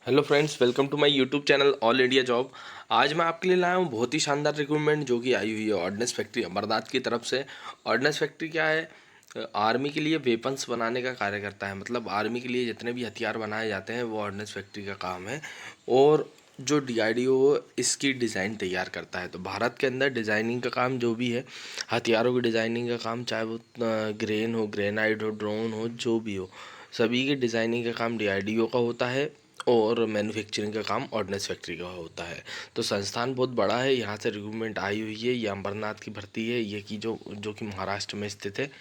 Hello friends, welcome to my YouTube channel all India job. आज मैं आपके लिए लाया हूँ बहुत ही शानदार रिक्रूटमेंट जो कि आई हुई है ऑर्डिनेंस फैक्ट्री अमरनाथ की तरफ से। ऑर्डिनेंस फैक्ट्री क्या है? आर्मी के लिए वेपन्स बनाने का कार्य करता है। मतलब आर्मी के लिए जितने भी हथियार बनाए जाते हैं वो ऑर्डिनेंस फैक्ट्री का काम है। और जो DRDO इसकी डिज़ाइन तैयार करता है। तो भारत के अंदर डिज़ाइनिंग का काम जो भी है, हथियारों की डिज़ाइनिंग का काम, चाहे वो ग्रेन हो, ग्रेनाइड हो, ड्रोन हो, जो भी हो, सभी की डिज़ाइनिंग का काम DRDO का होता है। और मैन्युफैक्चरिंग का काम ऑर्डिनेंस फैक्ट्री का होता है। तो संस्थान बहुत बड़ा है, यहाँ से रिक्रूटमेंट आई हुई है। ये अमरनाथ की भर्ती है, ये की जो कि महाराष्ट्र में स्थित है।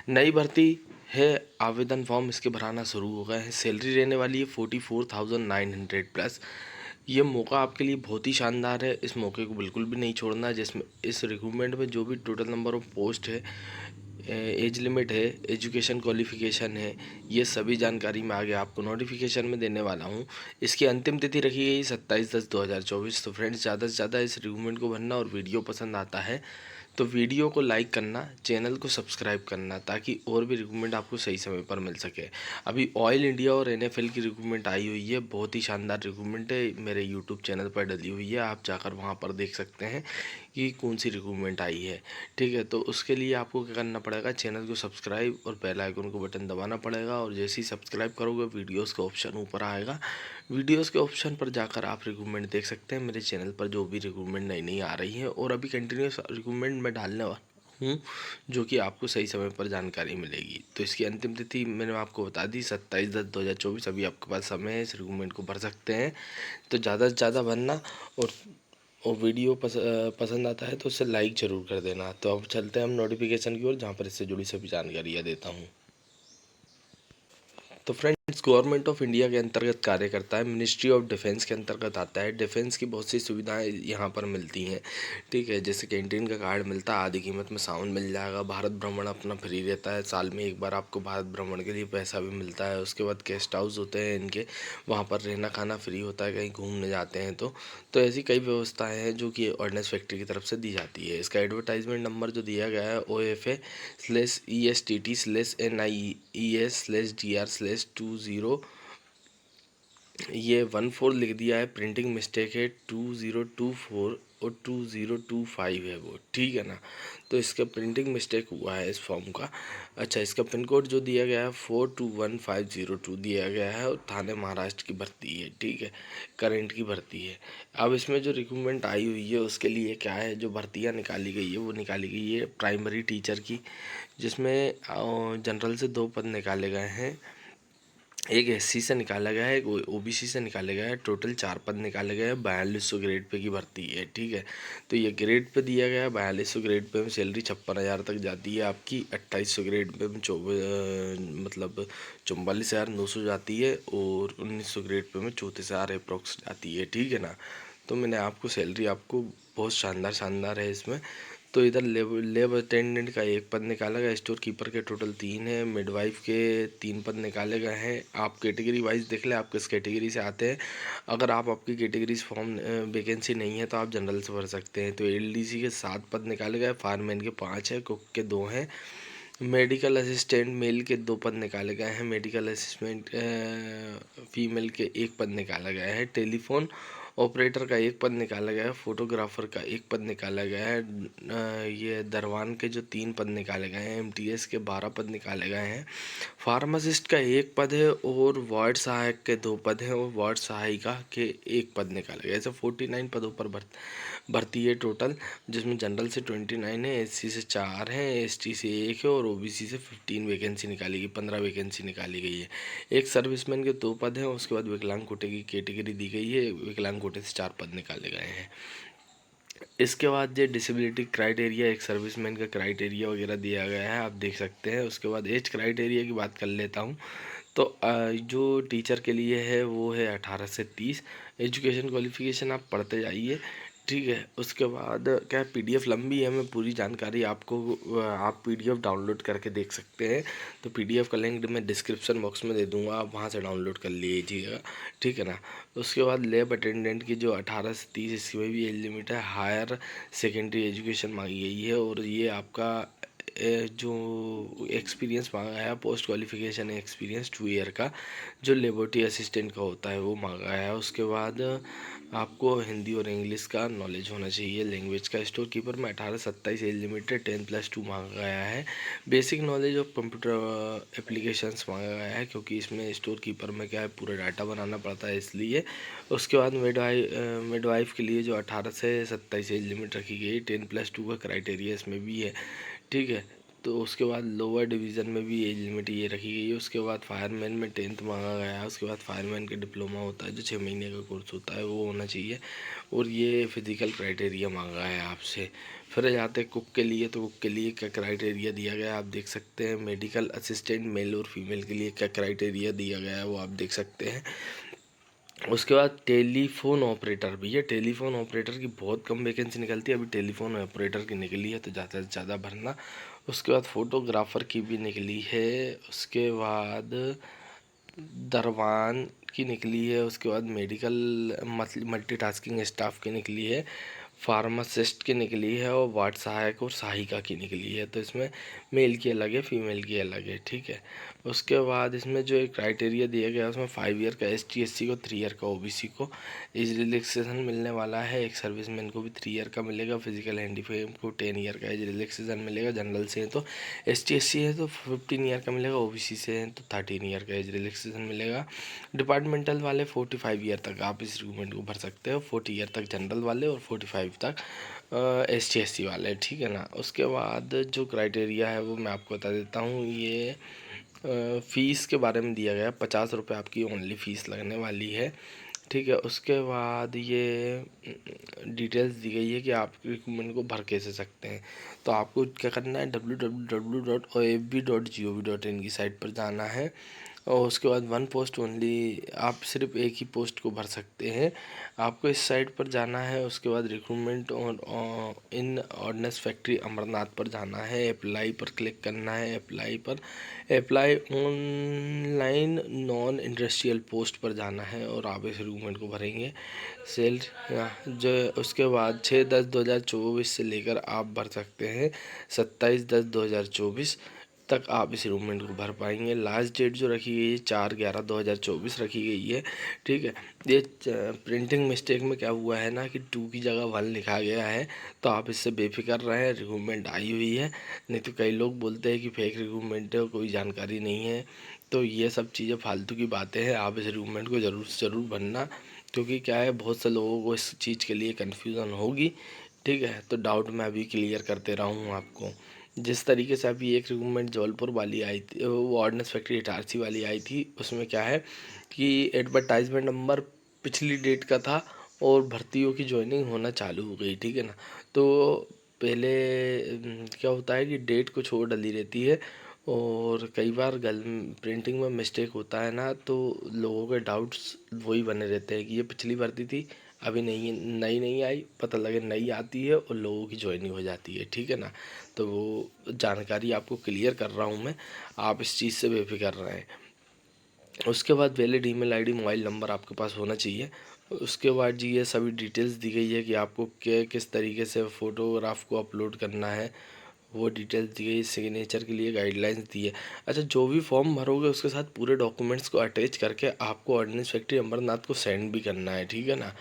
नई भर्ती है। आवेदन फॉर्म इसके भराना शुरू हो गए हैं। सैलरी रहने वाली है 44,900 प्लस। ये मौका आपके लिए बहुत ही शानदार है, इस मौके को बिल्कुल भी नहीं छोड़ना। जिसमें इस रिक्रूटमेंट में जो भी टोटल नंबर ऑफ पोस्ट है, एज लिमिट है, एजुकेशन क्वालिफिकेशन है, ये सभी जानकारी मैं आगे आपको नोटिफिकेशन में देने वाला हूँ। इसकी अंतिम तिथि रखी गई 27/10/2024। तो फ्रेंड्स, ज़्यादा से ज़्यादा इस रिक्रूटमेंट को भरना, और वीडियो पसंद आता है तो वीडियो को लाइक करना, चैनल को सब्सक्राइब करना, ताकि और भी रिक्रूटमेंट आपको सही समय पर मिल सके। अभी ऑयल इंडिया और NFL की रिक्रूटमेंट आई हुई है, बहुत ही शानदार रिक्रूटमेंट है, मेरे यूट्यूब चैनल पर डली हुई है। आप जाकर वहाँ पर देख सकते हैं कि कौन सी रिक्रूटमेंट आई है। ठीक है, तो उसके लिए आपको क्या करना पड़ेगा, चैनल को सब्सक्राइब और बेल आइकन को बटन दबाना पड़ेगा। और जैसे ही सब्सक्राइब करोगे, वीडियोस का ऑप्शन ऊपर आएगा, वीडियोस के ऑप्शन पर जाकर आप रिक्रूटमेंट देख सकते हैं। मेरे चैनल पर जो भी रिक्रूटमेंट नई नई आ रही है, और अभी कंटिन्यूस रिक्रूटमेंट मैं डालने वाला हूँ, जो कि आपको सही समय पर जानकारी मिलेगी। तो इसकी अंतिम तिथि मैंने आपको बता दी 27/10/2024। अभी आपके पास समय है, इस रिक्रूटमेंट को भर सकते हैं। तो ज़्यादा से ज़्यादा भरना, और वीडियो पसंद आता है तो उससे लाइक ज़रूर कर देना। तो अब चलते हैं हम नोटिफिकेशन की ओर, जहाँ पर इससे जुड़ी सभी जानकारियाँ देता हूँ। तो फ्रेंड्स, गवर्नमेंट ऑफ इंडिया के अंतर्गत कार्य करता है, मिनिस्ट्री ऑफ डिफेंस के अंतर्गत आता है। डिफेंस की बहुत सी सुविधाएं यहाँ पर मिलती हैं। ठीक है, जैसे कैंटीन का कार्ड मिलता है, आधी कीमत में साउंड मिल जाएगा। भारत भ्रमण अपना फ्री रहता है, साल में एक बार आपको भारत भ्रमण के लिए पैसा भी मिलता है। उसके बाद गेस्ट हाउस होते हैं इनके, वहाँ पर रहना खाना फ्री होता है, कहीं घूमने जाते हैं तो ऐसी कई व्यवस्थाएँ हैं जो कि ऑर्डिनेंस फैक्ट्री की तरफ से दी जाती है। इसका एडवर्टाइजमेंट नंबर जो दिया गया है, OFA/ESTT/NIES/DR/20, ये 14 लिख दिया है, प्रिंटिंग मिस्टेक है, 2024 और 2025 है वो। ठीक है ना, तो इसका प्रिंटिंग मिस्टेक हुआ है इस फॉर्म का। अच्छा, इसका पिन कोड जो दिया गया है 421502 दिया गया है, और थाने महाराष्ट्र की भर्ती है। ठीक है, करंट की भर्ती है। अब इसमें जो रिक्रूटमेंट आई हुई है उसके लिए क्या है, जो भर्तियाँ निकाली गई है वो निकाली गई है प्राइमरी टीचर की, जिसमें जनरल से 2 पद निकाले गए हैं। एक SC से निकाला गया है, एक OBC से निकाला गया है। टोटल 4 पद निकाले गए हैं। 4200 ग्रेड पे की भर्ती है। ठीक है, तो ये ग्रेड पे दिया गया है। 4200 ग्रेड पे में सैलरी 56,000 तक जाती है आपकी। 2800 ग्रेड पे में मतलब 44,900 जाती है, और 1900 ग्रेड पे में 34,000 अप्रोक्स जाती है। ठीक है ना, तो मैंने आपको सैलरी आपको बहुत शानदार शानदार है इसमें। तो इधर लेब अटेंडेंट का 1 पद निकाला गया। स्टोर कीपर के टोटल 3 है। मिडवाइफ के 3 पद निकाले गए हैं। आप कैटेगरी वाइज देख लें, आप किस कैटेगरी से आते हैं। अगर आपकी कैटेगरी फॉर्म वैकेंसी नहीं है तो आप जनरल से भर सकते हैं। तो LDC के 7 पद निकाले गए। फायरमैन के 5 है। कुक के 2 हैं। मेडिकल असिस्टेंट मेल के 2 पद निकाले गए हैं। मेडिकल असिस्टेंट फीमेल के 1 पद निकाला गया है। टेलीफोन ऑपरेटर का 1 पद निकाला गया है। फोटोग्राफर का 1 पद निकाला गया है। ये दरवान के जो 3 पद निकाले गए हैं। MTS के 12 पद निकाले गए हैं। फार्मासिस्ट का 1 पद है, और वार्ड सहायक के 2 पद हैं, और वार्ड सहायिका के 1 पद निकाले गए। ऐसे 49 पदों पर भर्ती है टोटल, जिसमें जनरल से 29 है, SC से 4 हैं, ST से 1 है, और OBC से 15 वैकेंसी निकाली गई, 15 वैकेंसी निकाली गई है। एक सर्विसमैन के 2 पद हैं। उसके बाद विकलांग कोटे की कैटेगरी दी गई है। विकलांग कोटे से 4 पद निकाले गए हैं। इसके बाद ये डिसेबिलिटी क्राइटेरिया, एक सर्विसमैन का क्राइटेरिया वगैरह दिया गया है, आप देख सकते हैं। उसके बाद एज क्राइटेरिया की बात कर लेता हूँ। तो जो टीचर के लिए है वो है 18 से 30। एजुकेशन क्वालिफिकेशन आप पढ़ते जाइए। ठीक है, उसके बाद क्या है, PDF लंबी है, मैं पूरी जानकारी आपको आप PDF डाउनलोड करके देख सकते हैं। तो PDF का लिंक मैं डिस्क्रिप्शन बॉक्स में दे दूंगा, आप वहां से डाउनलोड कर लीजिएगा। ठीक है ना, उसके बाद लैब अटेंडेंट की जो 18 से 30, इसमें भी एज लिमिट है। हायर सेकेंडरी एजुकेशन मांगी गई है, और ये आपका जो एक्सपीरियंस मांगा गया है, पोस्ट क्वालिफिकेशन एक्सपीरियंस 2 ईयर का जो लेबोरेटरी असिस्टेंट का होता है वो मांगा गया है। उसके बाद आपको हिंदी और इंग्लिश का नॉलेज होना चाहिए। लैंग्वेज का स्टोर कीपर में 18-27 एज लिमिटेड 10+2 मांगा गया है। Basic knowledge of computer applications मांगा गया है, क्योंकि इसमें स्टोर कीपर में क्या है पूरा डाटा बनाना पड़ता है इसलिए। उसके बाद मिडवाइफ के लिए जो 18 से 27 एज लिमिट रखी गई, 10+2 का क्राइटेरिया इसमें भी है, ठीक है। तो उसके बाद लोअर डिवीज़न में भी एज लिमिट ये रखी गई है। उसके बाद फायरमैन में 10th मांगा गया है। उसके बाद फायरमैन का डिप्लोमा होता है जो 6 महीने का कोर्स होता है वो होना चाहिए, और ये फिज़िकल क्राइटेरिया मांगा है आपसे। फिर जाते हैं कुक के लिए, तो कुक के लिए क्या क्राइटेरिया दिया गया है आप देख सकते हैं। मेडिकल असिस्टेंट मेल और फीमेल के लिए क्या क्राइटेरिया दिया गया है वो आप देख सकते हैं। उसके बाद टेलीफोन ऑपरेटर भी है। टेलीफोन ऑपरेटर की बहुत कम वैकेंसी निकलती है, अभी टेलीफोन ऑपरेटर की निकली है तो ज़्यादा से ज़्यादा भरना। उसके बाद फोटोग्राफर की भी निकली है। उसके बाद दरवान की निकली है। उसके बाद मेडिकल मल्टीटास्किंग स्टाफ की निकली है। फार्मासिस्ट की निकली है, और वार्ड सहायक और सहायिका की निकली है। तो इसमें मेल की अलग है, फीमेल की अलग है, ठीक है। उसके बाद इसमें जो एक क्राइटेरिया दिया गया है उसमें 5 ईयर का ST/SC को, 3 ईयर का OBC को एज रिलैक्सेशन मिलने वाला है। एक सर्विसमैन को भी 3 ईयर का मिलेगा। फिजिकल हैंडीकैप को 10 ईयर का एज रिलैक्सेशन मिलेगा। जनरल से है तो, ST/SC है तो 15 ईयर का मिलेगा। OBC से है तो 13 ईयर का एज रिलैक्सेशन मिलेगा। डिपार्टमेंटल वाले 45 ईयर तक आप इस रिक्रूटमेंट को भर सकते हो। 40 ईयर तक जनरल वाले और 45 तक ST/SC वाले, ठीक है ना। उसके बाद जो क्राइटेरिया है वो मैं आपको बता देता हूँ। ये फ़ीस के बारे में दिया गया, 50 रुपये आपकी ओनली फ़ीस लगने वाली है, ठीक है। उसके बाद ये डिटेल्स दी गई है कि आप रिक्रूटमेंट को भर कैसे सकते हैं। तो आपको क्या करना है, www.ofb.gov.in की साइट पर जाना है, और उसके बाद 1 पोस्ट ओनली, आप सिर्फ एक ही पोस्ट को भर सकते हैं। आपको इस साइट पर जाना है। उसके बाद रिक्रूटमेंट और इन ऑर्डिनेंस फैक्ट्री अमरनाथ पर जाना है। अप्लाई पर क्लिक करना है। Apply online non industrial post पर जाना है, और आप इस रिक्रूटमेंट को भरेंगे। सेल जो उसके बाद 6/10/2024 से लेकर आप भर सकते हैं 27/10/2024 तक आप इस रिक्रूटमेंट को भर पाएंगे। लास्ट डेट जो रखी गई है 4/11/2024 रखी गई है, ठीक है। ये प्रिंटिंग मिस्टेक में क्या हुआ है ना कि 2 की जगह 1 लिखा गया है, तो आप इससे बेफिक्र रहें। रिक्रूटमेंट आई हुई है, नहीं तो कई लोग बोलते हैं कि फेक रिक्रूटमेंट है, कोई जानकारी नहीं है। तो ये सब चीज़ें फालतू की बातें हैं। आप इस रिक्रूटमेंट को ज़रूर से ज़रूर भरना, क्योंकि क्या है बहुत से लोगों को इस चीज़ के लिए कन्फ्यूज़न होगी, ठीक है। तो डाउट मैं अभी क्लियर करते रहा हूँ आपको। जिस तरीके से अभी एक रिक्रूटमेंट जबलपुर वाली आई थी, वो ऑर्डिनेंस फैक्ट्री इटारसी वाली आई थी, उसमें क्या है कि एडवर्टाइजमेंट नंबर पिछली डेट का था और भर्तियों की ज्वाइनिंग होना चालू हो गई, ठीक है ना। तो पहले क्या होता है कि डेट कुछ और डली रहती है, और कई बार प्रिंटिंग में मिस्टेक होता है ना, तो लोगों के डाउट्स वही बने रहते हैं कि ये पिछली भर्ती थी, अभी नहीं नई नहीं आई, पता लगे नई आती है और लोगों की ज्वाइनिंग हो जाती है, ठीक है ना। तो वो जानकारी आपको क्लियर कर रहा हूँ मैं, आप इस चीज़ से बेफिक्र रहें। उसके बाद valid email ID mobile number आपके पास होना चाहिए। उसके बाद जी ये सभी डिटेल्स दी गई है कि आपको किस तरीके से फ़ोटोग्राफ को अपलोड करना है, वो डिटेल्स दी गई। सिग्नेचर के लिए गाइडलाइंस दी है। अच्छा, जो भी फॉर्म भरोगे उसके साथ पूरे डॉक्यूमेंट्स को अटैच करके आपको ऑर्डिनेंस फैक्ट्री अमरनाथ को सेंड भी करना है, ठीक है ना।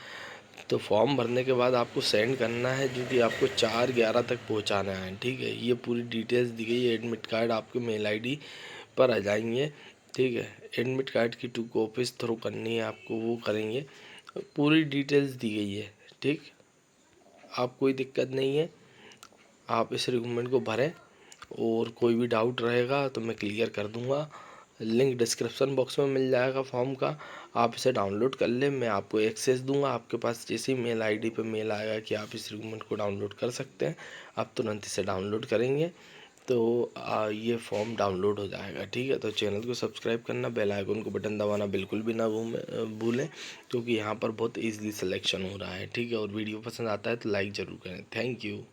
तो फॉर्म भरने के बाद आपको सेंड करना है, जो कि आपको 4/11 तक पहुंचाना है, ठीक है। ये पूरी डिटेल्स दी गई है। एडमिट कार्ड आपके मेल आईडी पर आ जाएंगे, ठीक है। एडमिट कार्ड की 2 कॉपीज थ्रू करनी है आपको, वो करेंगे। पूरी डिटेल्स दी गई है, ठीक। आप कोई दिक्कत नहीं है, आप इस रिक्रूटमेंट को भरें, और कोई भी डाउट रहेगा तो मैं क्लियर कर दूंगा। लिंक डिस्क्रिप्शन बॉक्स में मिल जाएगा फॉर्म का, आप इसे डाउनलोड कर लें। मैं आपको एक्सेस दूंगा, आपके पास जैसे ही मेल आईडी पे मेल आएगा कि आप इस रिक्रूटमेंट को डाउनलोड कर सकते हैं, आप तुरंत इसे डाउनलोड करेंगे तो ये फॉर्म डाउनलोड हो जाएगा, ठीक है। तो चैनल को सब्सक्राइब करना, बेल आइकन को बटन दबाना बिल्कुल भी ना भूलें, क्योंकि यहाँ पर बहुत ईजिली सिलेक्शन हो रहा है, ठीक है। और वीडियो पसंद आता है तो लाइक ज़रूर करें। Thank you.